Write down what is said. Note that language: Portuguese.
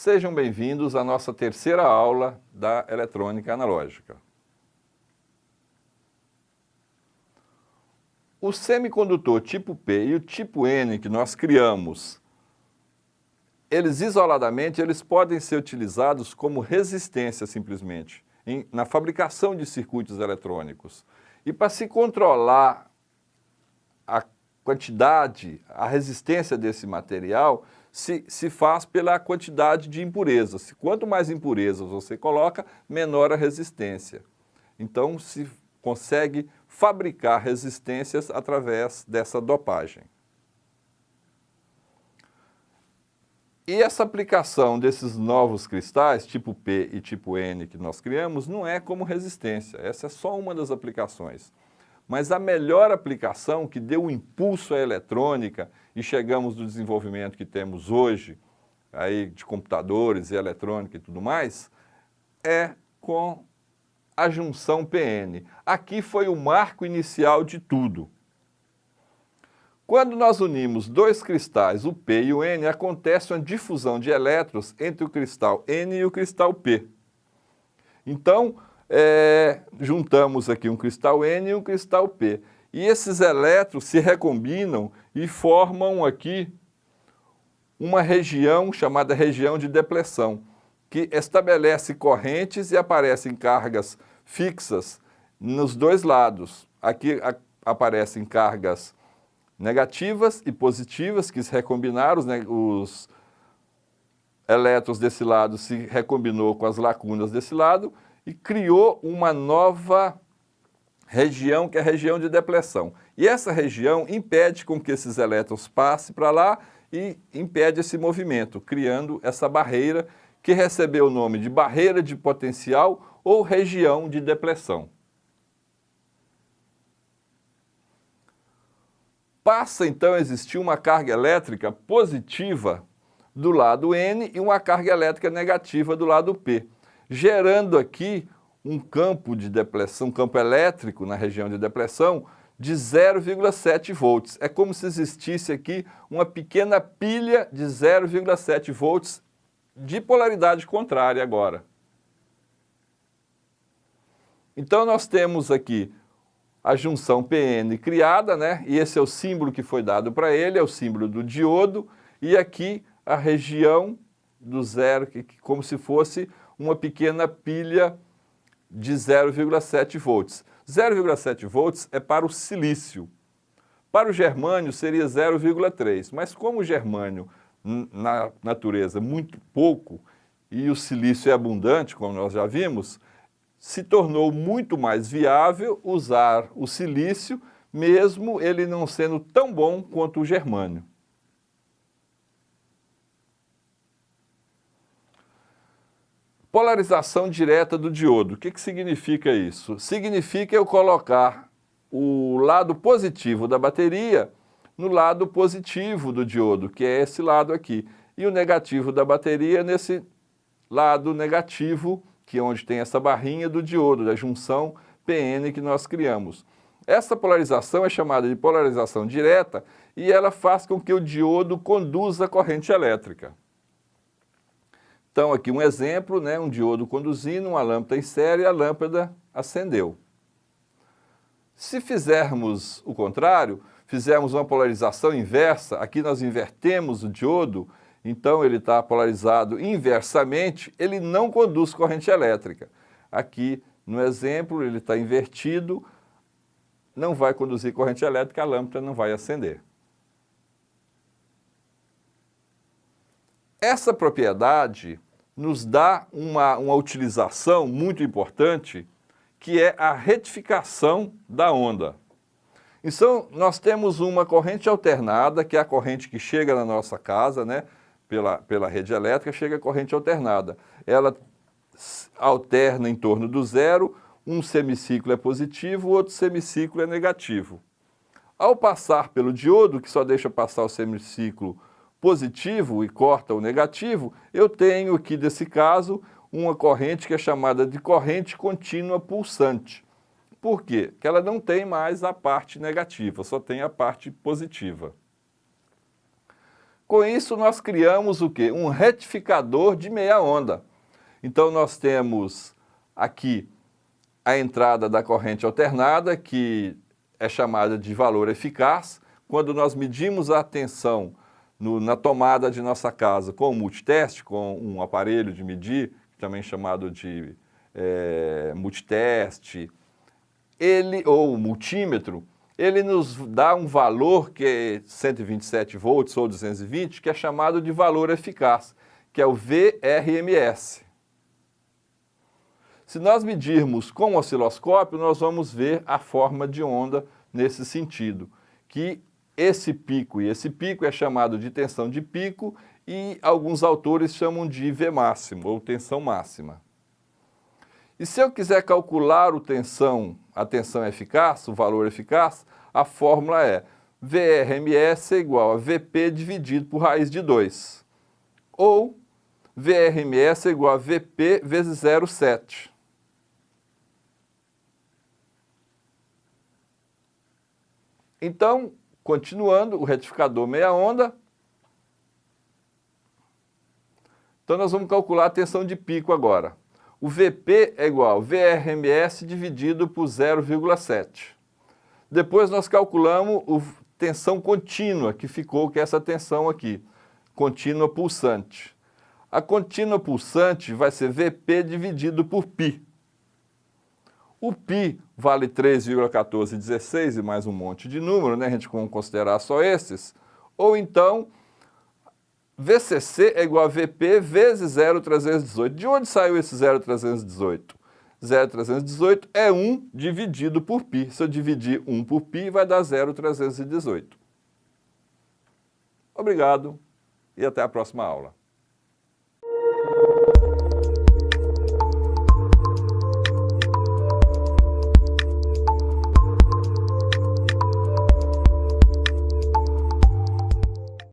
Sejam bem-vindos à nossa terceira aula da eletrônica analógica. O semicondutor tipo P e o tipo N que nós criamos, eles isoladamente podem ser utilizados como resistência simplesmente, na fabricação de circuitos eletrônicos. E para se controlar a quantidade, a resistência desse material, se faz pela quantidade de impurezas. Quanto mais impurezas você coloca, menor a resistência. Então, se consegue fabricar resistências através dessa dopagem. E essa aplicação desses novos cristais, tipo P e tipo N, que nós criamos, não é como resistência. Essa é só uma das aplicações. Mas a melhor aplicação que deu um impulso à eletrônica e chegamos no desenvolvimento que temos hoje, aí de computadores e eletrônica e tudo mais, é com a junção PN. Aqui foi o marco inicial de tudo. Quando nós unimos dois cristais, o P e o N, acontece uma difusão de elétrons entre o cristal N e o cristal P. Então, juntamos aqui um cristal N e um cristal P. E esses elétrons se recombinam e formam aqui uma região chamada região de depressão, que estabelece correntes e aparecem cargas fixas nos dois lados. Aqui aparecem cargas negativas e positivas que se recombinaram, os elétrons desse lado se recombinou com as lacunas desse lado e criou uma nova região, que é a região de depressão. E essa região impede com que esses elétrons passem para lá e impede esse movimento, criando essa barreira que recebeu o nome de barreira de potencial ou região de depressão. Passa então a existir uma carga elétrica positiva do lado N e uma carga elétrica negativa do lado P, gerando aqui um campo de depressão, um campo elétrico na região de depressão de 0,7 volts. É como se existisse aqui uma pequena pilha de 0,7 volts de polaridade contrária agora. Então nós temos aqui a junção PN criada, né? E esse é o símbolo que foi dado para ele, é o símbolo do diodo, e aqui a região do zero, como se fosse uma pequena pilha de 0,7 volts. 0,7 volts é para o silício. Para o germânio seria 0,3, mas como o germânio na natureza é muito pouco e o silício é abundante, como nós já vimos, se tornou muito mais viável usar o silício, mesmo ele não sendo tão bom quanto o germânio. Polarização direta do diodo. O que significa isso? Significa eu colocar o lado positivo da bateria no lado positivo do diodo, que é esse lado aqui, e o negativo da bateria nesse lado negativo, que é onde tem essa barrinha do diodo, da junção PN que nós criamos. Essa polarização é chamada de polarização direta e ela faz com que o diodo conduza a corrente elétrica. Então aqui um exemplo, né, um diodo conduzindo, uma lâmpada em série e a lâmpada acendeu. Se fizermos o contrário, fizermos uma polarização inversa, aqui nós invertemos o diodo, então ele está polarizado inversamente, ele não conduz corrente elétrica. Aqui no exemplo ele está invertido, não vai conduzir corrente elétrica, a lâmpada não vai acender. Essa propriedade nos dá uma utilização muito importante, que é a retificação da onda. Então, nós temos uma corrente alternada, que é a corrente que chega na nossa casa, né? Pela rede elétrica, chega a corrente alternada. Ela alterna em torno do zero, um semiciclo é positivo, o outro semiciclo é negativo. Ao passar pelo diodo, que só deixa passar o semiciclo positivo e corta o negativo, eu tenho aqui, nesse caso, uma corrente que é chamada de corrente contínua pulsante. Por quê? Porque ela não tem mais a parte negativa, só tem a parte positiva. Com isso, nós criamos o quê? Um retificador de meia onda. Então, nós temos aqui a entrada da corrente alternada, que é chamada de valor eficaz. Quando nós medimos a tensão na tomada de nossa casa com o multiteste, com um aparelho de medir, também chamado de multiteste, ou multímetro, ele nos dá um valor que é 127 volts ou 220, que é chamado de valor eficaz, que é o VRMS. Se nós medirmos com o osciloscópio, nós vamos ver a forma de onda nesse sentido, que esse pico e esse pico é chamado de tensão de pico e alguns autores chamam de V máximo, ou tensão máxima. E se eu quiser calcular a tensão eficaz, o valor eficaz, a fórmula é VRMS é igual a VP dividido por raiz de 2. Ou VRMS é igual a VP vezes 0,7. Então, continuando, o retificador meia onda. Então, nós vamos calcular a tensão de pico agora. O VP é igual a VRMS dividido por 0,7. Depois nós calculamos a tensão contínua, que é essa tensão aqui, contínua pulsante. A contínua pulsante vai ser VP dividido por π. O π vale 3,1416 e mais um monte de número, né? A gente vai considerar só esses. Ou então, VCC é igual a VP vezes 0,318. De onde saiu esse 0,318? 0,318 é 1 dividido por π. Se eu dividir 1 por π, vai dar 0,318. Obrigado e até a próxima aula.